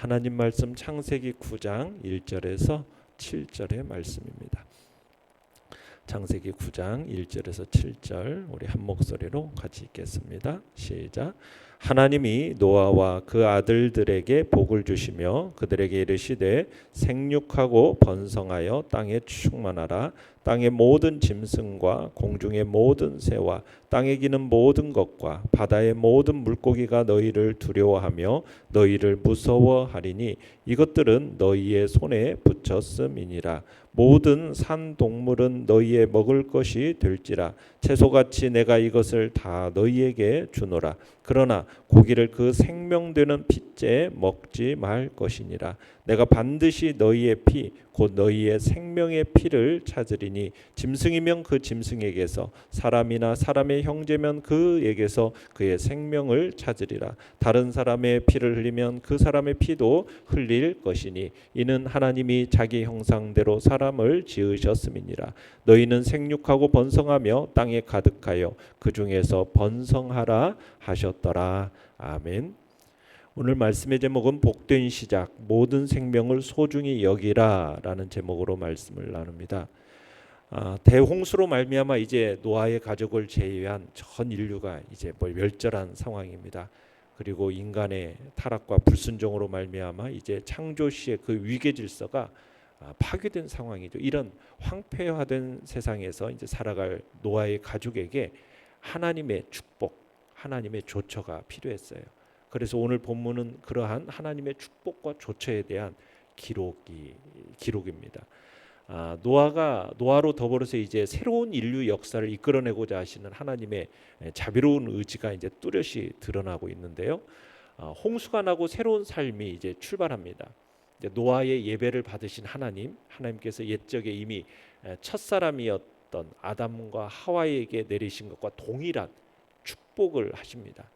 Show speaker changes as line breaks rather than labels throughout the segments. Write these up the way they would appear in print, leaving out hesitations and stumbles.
하나님 말씀 창세기 9장 1절에서 7절의 말씀입니다. 창세기 9장 1절에서 7절 우리 한 목소리로 같이 읽겠습니다. 시작. 하나님이 노아와 그 아들들에게 복을 주시며 그들에게 이르시되 생육하고 번성하여 땅에 충만하라. 땅의 모든 짐승과 공중의 모든 새와 땅에 기는 모든 것과 바다의 모든 물고기가 너희를 두려워하며 너희를 무서워하리니 이것들은 너희의 손에 붙였음이니라. 모든 산 동물은 너희의 먹을 것이 될지라. 채소같이 내가 이것을 다 너희에게 주노라. 그러나 고기를 그 생명되는 핏째 먹지 말 것이니라. 내가 반드시 너희의 피 곧 너희의 생명의 피를 찾으리니 짐승이면 그 짐승에게서 사람이나 사람의 형제면 그에게서 그의 생명을 찾으리라. 다른 사람의 피를 흘리면 그 사람의 피도 흘릴 것이니 이는 하나님이 자기 형상대로 사람을 지으셨음이니라. 너희는 생육하고 번성하며 땅에 가득하여 그 중에서 번성하라 하셨더라. 아멘. 오늘 말씀의 제목은 복된 시작, 모든 생명을 소중히 여기라 라는 제목으로 말씀을 나눕니다. 대홍수로 말미암아 이제 노아의 가족을 제외한 전 인류가 이제 멸절한 상황입니다. 그리고 인간의 타락과 불순종으로 말미암아 이제 창조 시의 그 위계 질서가 파괴된 상황이죠. 이런 황폐화된 세상에서 이제 살아갈 노아의 가족에게 하나님의 축복, 하나님의 조처가 필요했어요. 그래서 오늘 본문은 그러한 하나님의 축복과 조처에 대한 기록입니다. 노아로 더불어서 이제 새로운 인류 역사를 이끌어내고자 하시는 하나님의 자비로운 의지가 이제 뚜렷이 드러나고 있는데요. 홍수가 나고 새로운 삶이 이제 출발합니다. 이제 노아의 예배를 받으신 하나님께서 옛적에 이미 첫사람이었던 아담과 하와에게 내리신 것과 동일한 축복을 하십니다.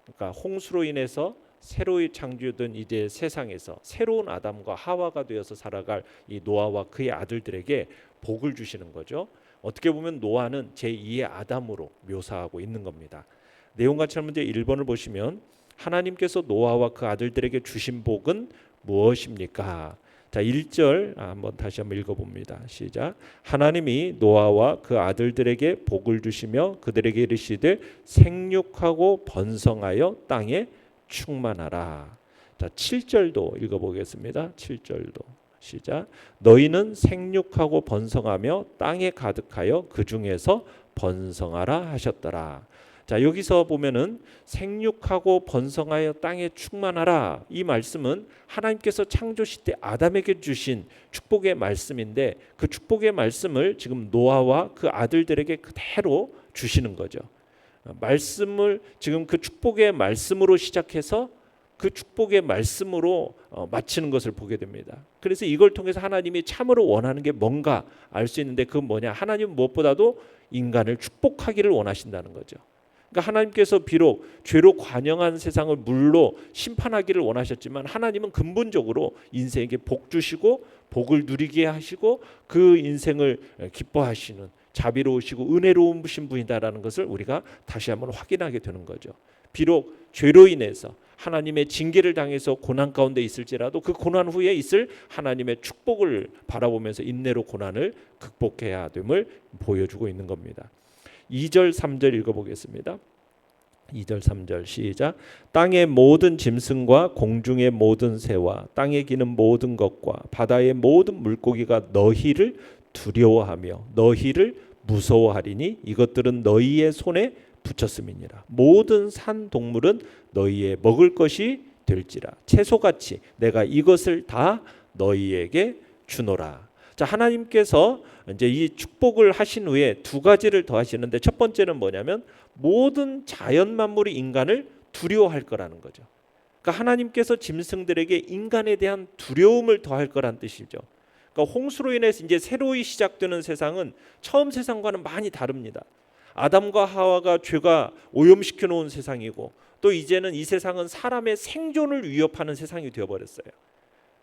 그러니까 홍수로 인해서 새로이 창조된 이제 세상에서 새로운 아담과 하와가 되어서 살아갈 이 노아와 그의 아들들에게 복을 주시는 거죠. 어떻게 보면 노아는 제2의 아담으로 묘사하고 있는 겁니다. 내용같이 문제 1번을 보시면 하나님께서 노아와 그 아들들에게 주신 복은 무엇입니까? 자, 1절 다시 한번 읽어봅니다. 시작. 하나님이 노아와 그 아들들에게 복을 주시며 그들에게 이르시되 생육하고 번성하여 땅에 충만하라. 자, 7절도 읽어보겠습니다. 7절도 시작. 너희는 생육하고 번성하며 땅에 가득하여 그 중에서 번성하라 하셨더라. 자, 여기서 보면은 생육하고 번성하여 땅에 충만하라, 이 말씀은 하나님께서 창조시 때 아담에게 주신 축복의 말씀인데 그 축복의 말씀을 지금 노아와 그 아들들에게 그대로 주시는 거죠. 말씀을 지금 그 축복의 말씀으로 시작해서 그 축복의 말씀으로 마치는 것을 보게 됩니다. 그래서 이걸 통해서 하나님이 참으로 원하는 게 뭔가 알 수 있는데 그건 뭐냐? 하나님은 무엇보다도 인간을 축복하기를 원하신다는 거죠. 그러니까 하나님께서 비록 죄로 관영한 세상을 물로 심판하기를 원하셨지만 하나님은 근본적으로 인생에게 복 주시고 복을 누리게 하시고 그 인생을 기뻐하시는 자비로우시고 은혜로우신 분이다라는 것을 우리가 다시 한번 확인하게 되는 거죠. 비록 죄로 인해서 하나님의 징계를 당해서 고난 가운데 있을지라도 그 고난 후에 있을 하나님의 축복을 바라보면서 인내로 고난을 극복해야 됨을 보여주고 있는 겁니다. 2절 3절 읽어보겠습니다. 2절 3절 시작. 땅의 모든 짐승과 공중의 모든 새와 땅에 기는 모든 것과 바다의 모든 물고기가 너희를 두려워하며 너희를 무서워하리니 이것들은 너희의 손에 붙였음이니라. 모든 산 동물은 너희의 먹을 것이 될지라. 채소같이 내가 이것을 다 너희에게 주노라. 자, 하나님께서 이제 이 축복을 하신 후에 두 가지를 더 하시는데 첫 번째는 뭐냐면 모든 자연 만물이 인간을 두려워할 거라는 거죠. 그러니까 하나님께서 짐승들에게 인간에 대한 두려움을 더할 거란 뜻이죠. 그러니까 홍수로 인해서 이제 새로이 시작되는 세상은 처음 세상과는 많이 다릅니다. 아담과 하와가 죄가 오염시켜 놓은 세상이고 또 이제는 이 세상은 사람의 생존을 위협하는 세상이 되어버렸어요.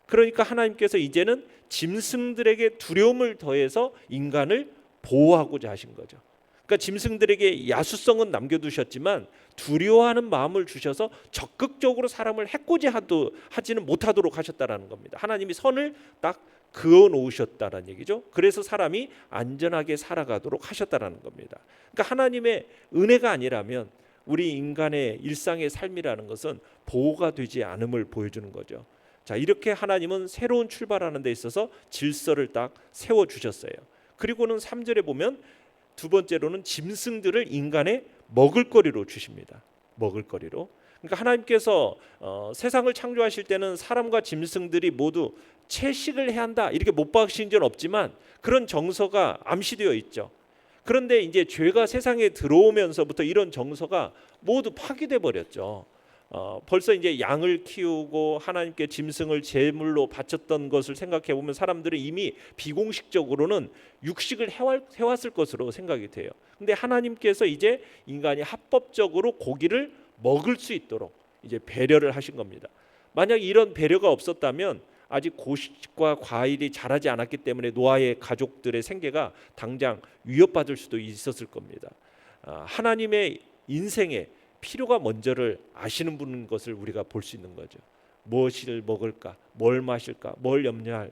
그러니까 하나님께서 이제는 짐승들에게 두려움을 더해서 인간을 보호하고자 하신 거죠. 그러니까 그러니까 짐승들에게 야수성은 남겨두셨지만 두려워하는 마음을 주셔서 적극적으로 사람을 해코지하지는 못하도록 하셨다라는 겁니다. 하나님이 선을 딱 그어 놓으셨다라는 얘기죠. 그래서 사람이 안전하게 살아가도록 하셨다라는 겁니다. 그러니까 하나님의 은혜가 아니라면 우리 인간의 일상의 삶이라는 것은 보호가 되지 않음을 보여주는 거죠. 자, 이렇게 하나님은 새로운 출발하는 데 있어서 질서를 딱 세워 주셨어요. 그리고는 3절에 보면 두 번째로는 짐승들을 인간의 먹을거리로 주십니다. 먹을거리로. 그러니까 하나님께서 세상을 창조하실 때는 사람과 짐승들이 모두 채식을 해야 한다 이렇게 못 박으신 적은 없지만 그런 정서가 암시되어 있죠. 그런데 이제 죄가 세상에 들어오면서부터 이런 정서가 모두 파괴돼 버렸죠. 벌써 이제 양을 키우고 하나님께 짐승을 제물로 바쳤던 것을 생각해 보면 사람들은 이미 비공식적으로는 육식을 해왔을 것으로 생각이 돼요. 근데 하나님께서 이제 인간이 합법적으로 고기를 먹을 수 있도록 이제 배려를 하신 겁니다. 만약 이런 배려가 없었다면 아직 고식과 과일이 자라지 않았기 때문에 노아의 가족들의 생계가 당장 위협받을 수도 있었을 겁니다. 하나님의 인생에 필요가 먼저를 아시는 분인 것을 우리가 볼 수 있는 거죠. 무엇을 먹을까, 뭘 마실까, 뭘 염려할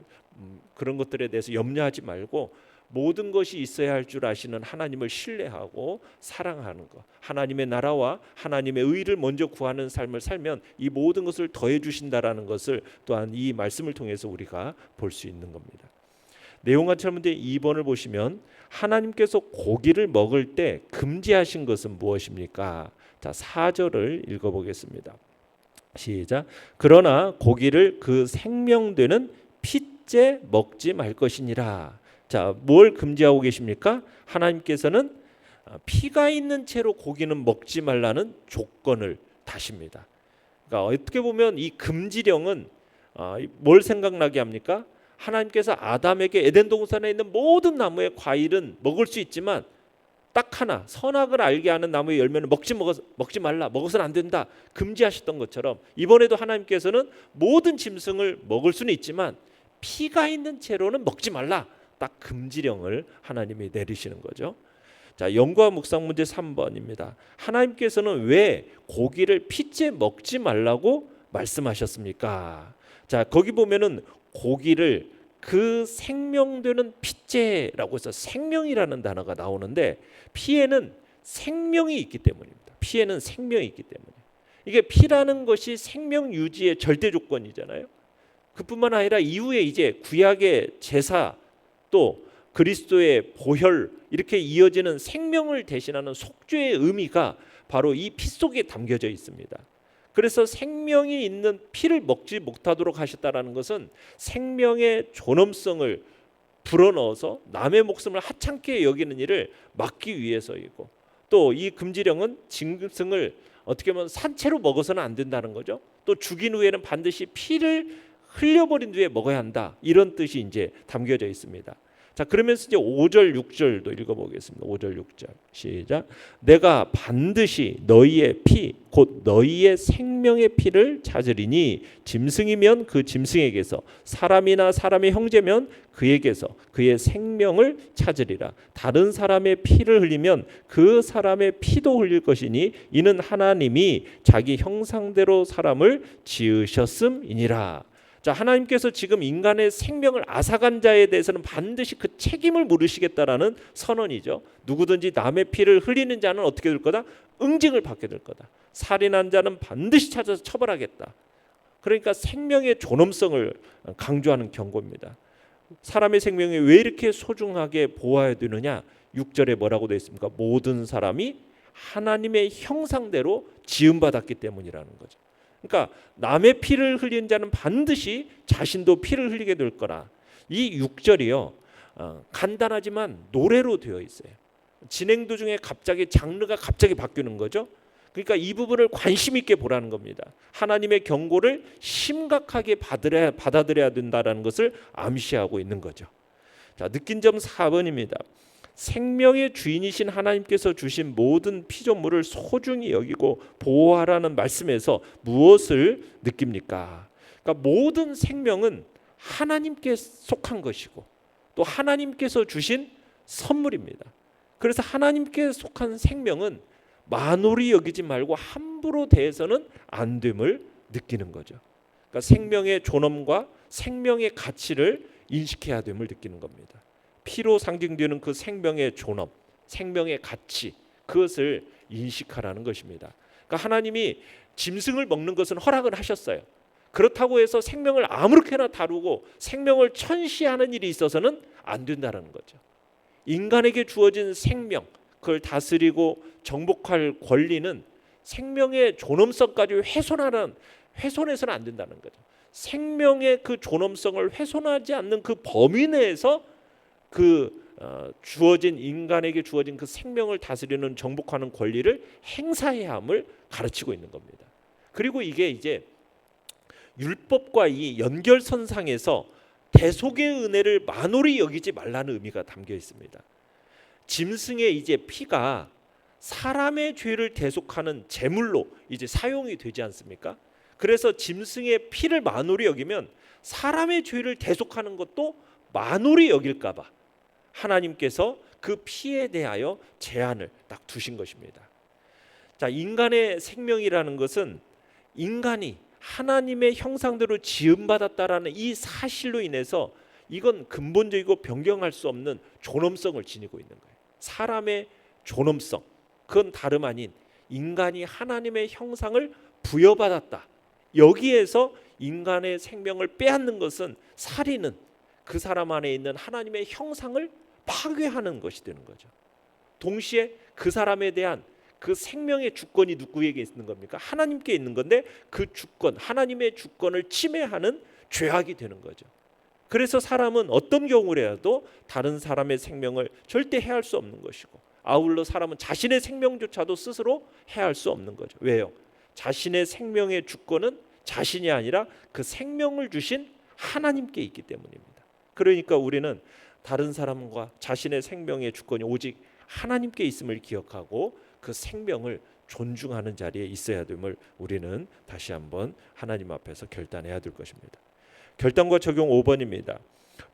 그런 것들에 대해서 염려하지 말고 모든 것이 있어야 할 줄 아시는 하나님을 신뢰하고 사랑하는 것, 하나님의 나라와 하나님의 의를 먼저 구하는 삶을 살면 이 모든 것을 더해 주신다라는 것을 또한 이 말씀을 통해서 우리가 볼 수 있는 겁니다. 내용과 첨언대 2번을 보시면 하나님께서 고기를 먹을 때 금지하신 것은 무엇입니까? 자, 4절을 읽어보겠습니다. 시작. 그러나 고기를 그 생명되는 핏째 먹지 말 것이니라. 자, 뭘 금지하고 계십니까? 하나님께서는 피가 있는 채로 고기는 먹지 말라는 조건을 다십니다. 그러니까 어떻게 보면 이 금지령은 뭘 생각나게 합니까? 하나님께서 아담에게 에덴 동산에 있는 모든 나무의 과일은 먹을 수 있지만 딱 하나 선악을 알게 하는 나무의 열매는 먹지 말라, 먹어서는 안 된다 금지하셨던 것처럼 이번에도 하나님께서는 모든 짐승을 먹을 수는 있지만 피가 있는 채로는 먹지 말라 딱 금지령을 하나님이 내리시는 거죠. 자, 연구와 묵상 문제 3번입니다. 하나님께서는 왜 고기를 핏째 먹지 말라고 말씀하셨습니까? 자, 거기 보면은 고기를 그 생명되는 핏째라고 해서 생명이라는 단어가 나오는데 피에는 생명이 있기 때문입니다. 피에는 생명이 있기 때문에 이게 피라는 것이 생명 유지의 절대 조건이잖아요. 그뿐만 아니라 이후에 이제 구약의 제사 또 그리스도의 보혈 이렇게 이어지는 생명을 대신하는 속죄의 의미가 바로 이 피 속에 담겨져 있습니다. 그래서 생명이 있는 피를 먹지 못하도록 하셨다라는 것은 생명의 존엄성을 불어넣어서 남의 목숨을 하찮게 여기는 일을 막기 위해서이고 또 이 금지령은 짐승을 어떻게 보면 산채로 먹어서는 안 된다는 거죠. 또 죽인 후에는 반드시 피를 흘려버린 뒤에 먹어야 한다 이런 뜻이 이제 담겨져 있습니다. 자, 그러면서 이제 5절 6절도 읽어보겠습니다. 5절 6절 시작. 내가 반드시 너희의 피 곧 너희의 생명의 피를 찾으리니 짐승이면 그 짐승에게서 사람이나 사람의 형제면 그에게서 그의 생명을 찾으리라. 다른 사람의 피를 흘리면 그 사람의 피도 흘릴 것이니 이는 하나님이 자기 형상대로 사람을 지으셨음이니라. 자, 하나님께서 지금 인간의 생명을 앗아간 자에 대해서는 반드시 그 책임을 물으시겠다라는 선언이죠. 누구든지 남의 피를 흘리는 자는 어떻게 될 거다? 응징을 받게 될 거다. 살인한 자는 반드시 찾아서 처벌하겠다. 그러니까 생명의 존엄성을 강조하는 경고입니다. 사람의 생명이 왜 이렇게 소중하게 보호해야 되느냐? 6절에 뭐라고 되어 있습니까? 모든 사람이 하나님의 형상대로 지음받았기 때문이라는 거죠. 그러니까 남의 피를 흘린 자는 반드시 자신도 피를 흘리게 될 거라. 이 6절이요 간단하지만 노래로 되어 있어요. 진행 도중에 갑자기 장르가 갑자기 바뀌는 거죠. 그러니까 이 부분을 관심 있게 보라는 겁니다. 하나님의 경고를 심각하게 받아들여야 된다는 것을 암시하고 있는 거죠. 자, 느낀 점 4번입니다. 생명의 주인이신 하나님께서 주신 모든 피조물을 소중히 여기고 보호하라는 말씀에서 무엇을 느낍니까? 그러니까 모든 생명은 하나님께 속한 것이고 또 하나님께서 주신 선물입니다. 그래서 하나님께 속한 생명은 만홀히 여기지 말고 함부로 대해서는 안 됨을 느끼는 거죠. 그러니까 생명의 존엄과 생명의 가치를 인식해야 됨을 느끼는 겁니다. 피로 상징되는 그 생명의 존엄, 생명의 가치, 그것을 인식하라는 것입니다. 그러니까 하나님이 짐승을 먹는 것은 허락을 하셨어요. 그렇다고 해서 생명을 아무렇게나 다루고 생명을 천시하는 일이 있어서는 안 된다는 거죠. 인간에게 주어진 생명, 그걸 다스리고 정복할 권리는 생명의 존엄성까지 훼손해서는 안 된다는 거죠. 생명의 그 존엄성을 훼손하지 않는 그 범위 내에서 주어진 인간에게 주어진 그 생명을 다스리는 정복하는 권리를 행사해야 함을 가르치고 있는 겁니다. 그리고 이게 이제 율법과 이 연결선상에서 대속의 은혜를 만홀히 여기지 말라는 의미가 담겨 있습니다. 짐승의 이제 피가 사람의 죄를 대속하는 제물로 이제 사용이 되지 않습니까? 그래서 짐승의 피를 만홀히 여기면 사람의 죄를 대속하는 것도 만홀히 여길까 봐 하나님께서 그 피에 대하여 제한을 딱 두신 것입니다. 자, 인간의 생명이라는 것은 인간이 하나님의 형상대로 지음받았다라는 이 사실로 인해서 이건 근본적이고 변경할 수 없는 존엄성을 지니고 있는 거예요. 사람의 존엄성, 그건 다름 아닌 인간이 하나님의 형상을 부여받았다. 여기에서 인간의 생명을 빼앗는 것은 살인은 그 사람 안에 있는 하나님의 형상을 파괴하는 것이 되는 거죠. 동시에 그 사람에 대한 그 생명의 주권이 누구에게 있는 겁니까? 하나님께 있는 건데 그 주권, 하나님의 주권을 침해하는 죄악이 되는 거죠. 그래서 사람은 어떤 경우라도 다른 사람의 생명을 절대 해할 수 없는 것이고, 아울러 사람은 자신의 생명조차도 스스로 해할 수 없는 거죠. 왜요? 자신의 생명의 주권은 자신이 아니라 그 생명을 주신 하나님께 있기 때문입니다. 그러니까 우리는 다른 사람과 자신의 생명의 주권이 오직 하나님께 있음을 기억하고 그 생명을 존중하는 자리에 있어야 됨을 우리는 다시 한번 하나님 앞에서 결단해야 될 것입니다. 결단과 적용 5번입니다.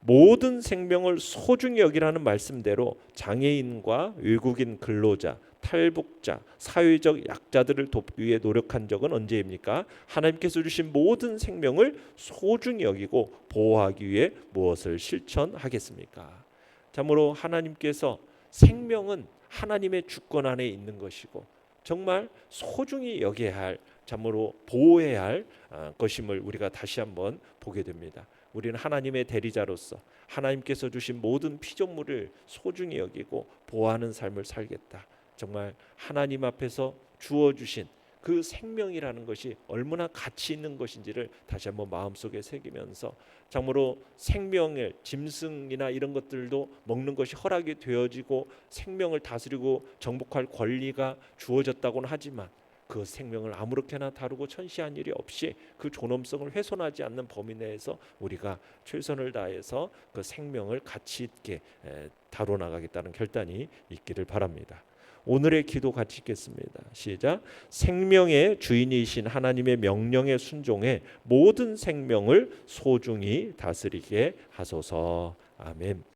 모든 생명을 소중히 여기라는 말씀대로 장애인과 외국인 근로자, 탈북자, 사회적 약자들을 돕기 위해 노력한 적은 언제입니까? 하나님께서 주신 모든 생명을 소중히 여기고 보호하기 위해 무엇을 실천하겠습니까? 참으로 하나님께서 생명은 하나님의 주권 안에 있는 것이고 정말 소중히 여겨야 할, 참으로 보호해야 할 것임을 우리가 다시 한번 보게 됩니다. 우리는 하나님의 대리자로서 하나님께서 주신 모든 피조물을 소중히 여기고 보호하는 삶을 살겠다. 정말 하나님 앞에서 주어주신 그 생명이라는 것이 얼마나 가치 있는 것인지를 다시 한번 마음속에 새기면서, 참으로 생명을 짐승이나 이런 것들도 먹는 것이 허락이 되어지고 생명을 다스리고 정복할 권리가 주어졌다고는 하지만 그 생명을 아무렇게나 다루고 천시한 일이 없이 그 존엄성을 훼손하지 않는 범위 내에서 우리가 최선을 다해서 그 생명을 가치 있게 다뤄나가겠다는 결단이 있기를 바랍니다. 오늘의 기도 같이 읽겠습니다. 시작. 생명의 주인이신 하나님의 명령에 순종해 모든 생명을 소중히 다스리게 하소서. 아멘.